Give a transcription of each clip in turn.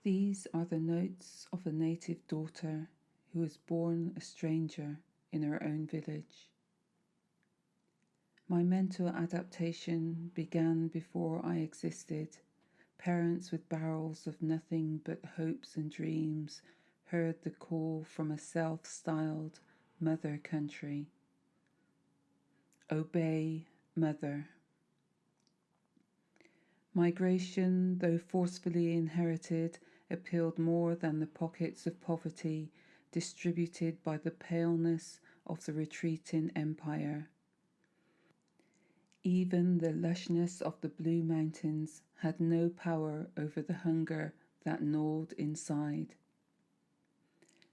These are the notes of a native daughter who was born a stranger in her own village. My mental adaptation began before I existed. Parents with barrels of nothing but hopes and dreams heard the call from a self-styled mother country. Obey, mother. Migration, though forcefully inherited, appealed more than the pockets of poverty distributed by the paleness of the retreating empire. Even the lushness of the Blue Mountains had no power over the hunger that gnawed inside.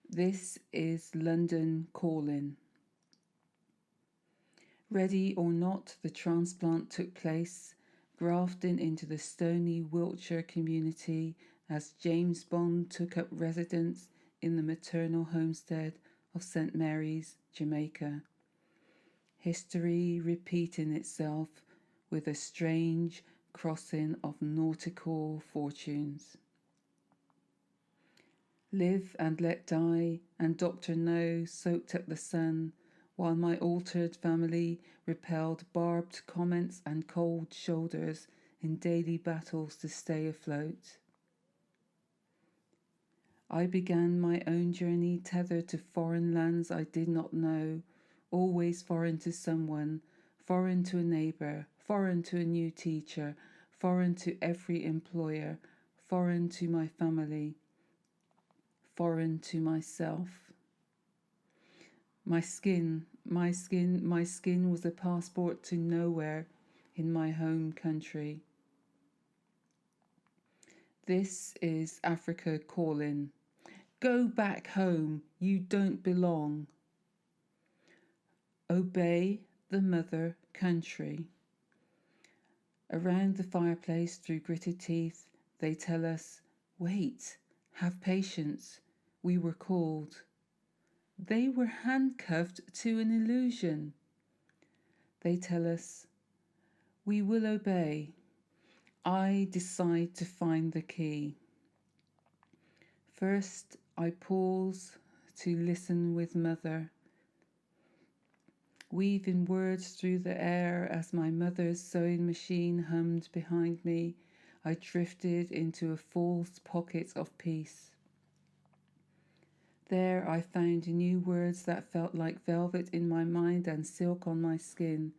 This is London calling. Ready or not, the transplant took place, grafting into the stony Wiltshire community as James Bond took up residence in the maternal homestead of St. Mary's, Jamaica. History repeating itself with a strange crossing of nautical fortunes. Live and let die, and Dr. No soaked up the sun, while my altered family repelled barbed comments and cold shoulders in daily battles to stay afloat. I began my own journey tethered to foreign lands I did not know, always foreign to someone, foreign to a neighbour, foreign to a new teacher, foreign to every employer, foreign to my family, foreign to myself. My skin was a passport to nowhere in my home country. This is Africa calling. Go back home, you don't belong. Obey the mother country. Around the fireplace through gritted teeth, they tell us, wait, have patience, we were called. They were handcuffed to an illusion. They tell us, we will obey. I decide to find the key. First, I pause to listen with mother, weaving words through the air as my mother's sewing machine hummed behind me. I drifted into a false pocket of peace. There I found new words that felt like velvet in my mind and silk on my skin.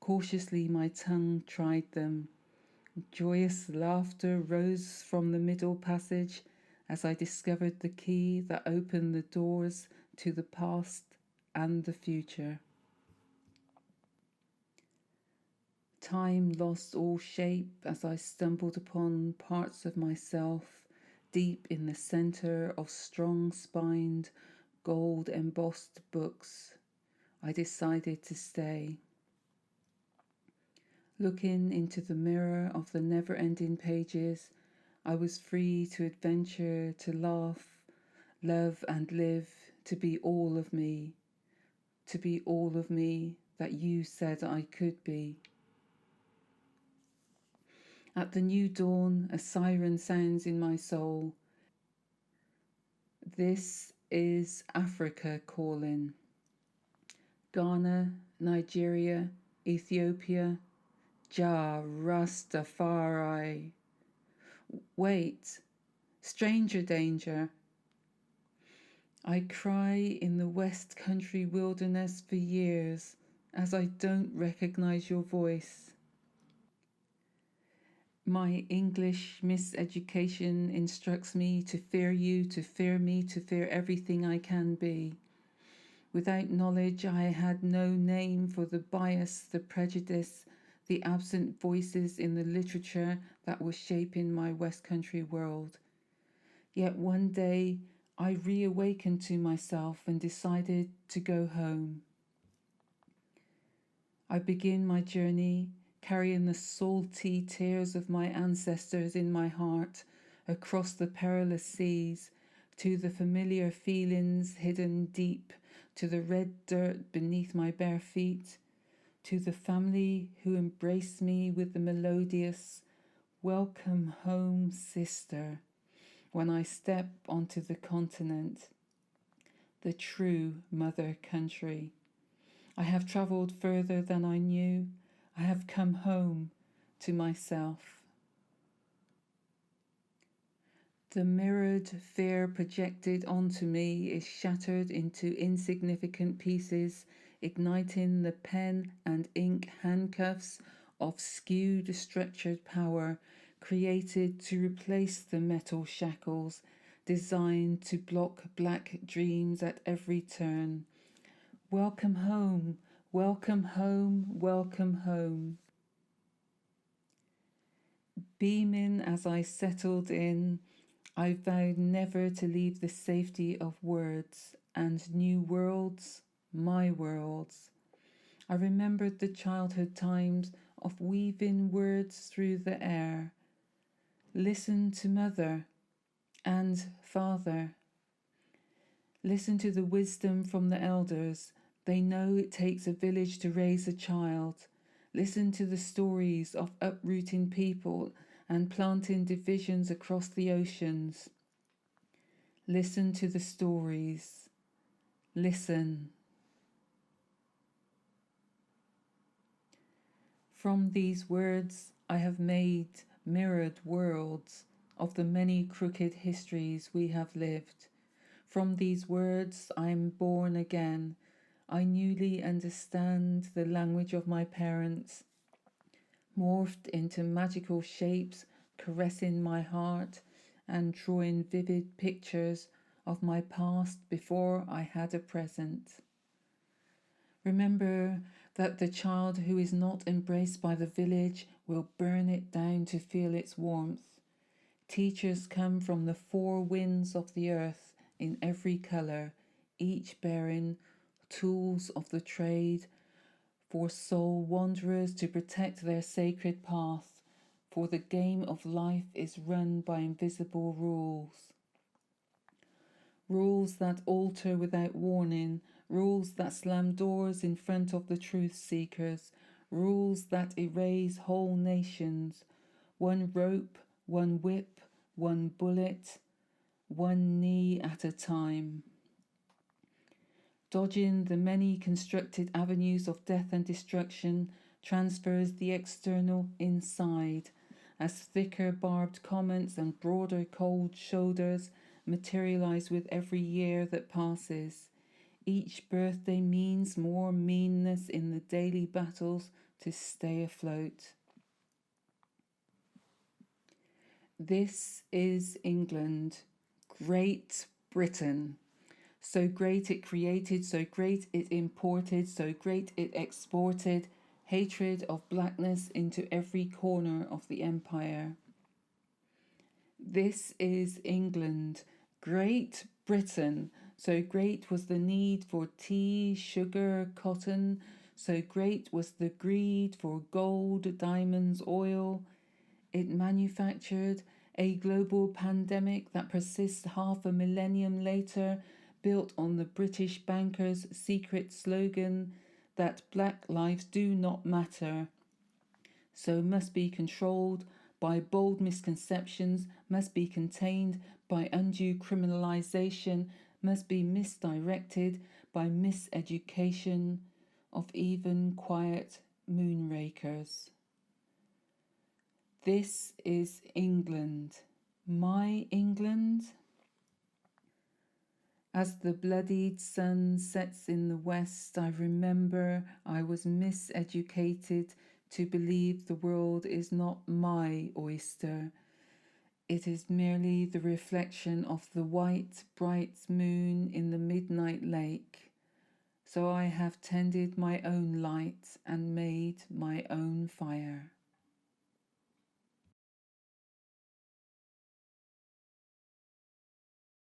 Cautiously my tongue tried them. Joyous laughter rose from the middle passage as I discovered the key that opened the doors to the past and the future. Time lost all shape as I stumbled upon parts of myself deep in the centre of strong-spined, gold-embossed books. I decided to stay. Looking into the mirror of the never-ending pages, I was free to adventure, to laugh, love and live, to be all of me that you said I could be. At the new dawn, a siren sounds in my soul. This is Africa calling. Ghana, Nigeria, Ethiopia, Jah Rastafari. Wait, stranger danger. I cry in the West Country wilderness for years as I don't recognize your voice. My English miseducation instructs me to fear you, to fear me, to fear everything I can be. Without knowledge, I had no name for the bias, the prejudice, the absent voices in the literature that was shaping my West Country world. Yet one day, I reawakened to myself and decided to go home. I begin my journey carrying the salty tears of my ancestors in my heart across the perilous seas, to the familiar feelings hidden deep, to the red dirt beneath my bare feet, to the family who embraced me with the melodious, "Welcome home, sister," when I step onto the continent, the true mother country. I have travelled further than I knew. I have come home to myself. The mirrored fear projected onto me is shattered into insignificant pieces, igniting the pen and ink handcuffs of skewed structured power created to replace the metal shackles designed to block black dreams at every turn. Welcome home, welcome home, welcome home. Beaming as I settled in, I vowed never to leave the safety of words and new worlds, my worlds. I remembered the childhood times of weaving words through the air. Listen to mother and father. Listen to the wisdom from the elders. They know it takes a village to raise a child. Listen to the stories of uprooting people and planting divisions across the oceans. Listen to the stories. Listen. From these words I have made mirrored worlds of the many crooked histories we have lived. From these words I am born again. I newly understand the language of my parents, morphed into magical shapes, caressing my heart and drawing vivid pictures of my past before I had a present. Remember that the child who is not embraced by the village will burn it down to feel its warmth. Teachers come from the four winds of the earth in every colour, each bearing tools of the trade for soul wanderers to protect their sacred path, for the game of life is run by invisible rules. Rules that alter without warning, rules that slam doors in front of the truth seekers, rules that erase whole nations. One rope, one whip, one bullet, one knee at a time. Dodging the many constructed avenues of death and destruction transfers the external inside, as thicker barbed comments and broader cold shoulders materialize with every year that passes. Each birthday means more meanness in the daily battles to stay afloat. This is England, Great Britain. So great it created, so great it imported, so great it exported hatred of blackness into every corner of the empire. This is England, Great Britain. So great was the need for tea, sugar, cotton. So great was the greed for gold, diamonds, oil. It manufactured a global pandemic that persists half a millennium later, built on the British bankers' secret slogan that black lives do not matter, so must be controlled by bold misconceptions, must be contained by undue criminalization, must be misdirected by miseducation of even quiet moonrakers. This is England, my England. As the bloodied sun sets in the west, I remember I was miseducated to believe the world is not my oyster. It is merely the reflection of the white, bright moon in the midnight lake. So I have tended my own light and made my own fire.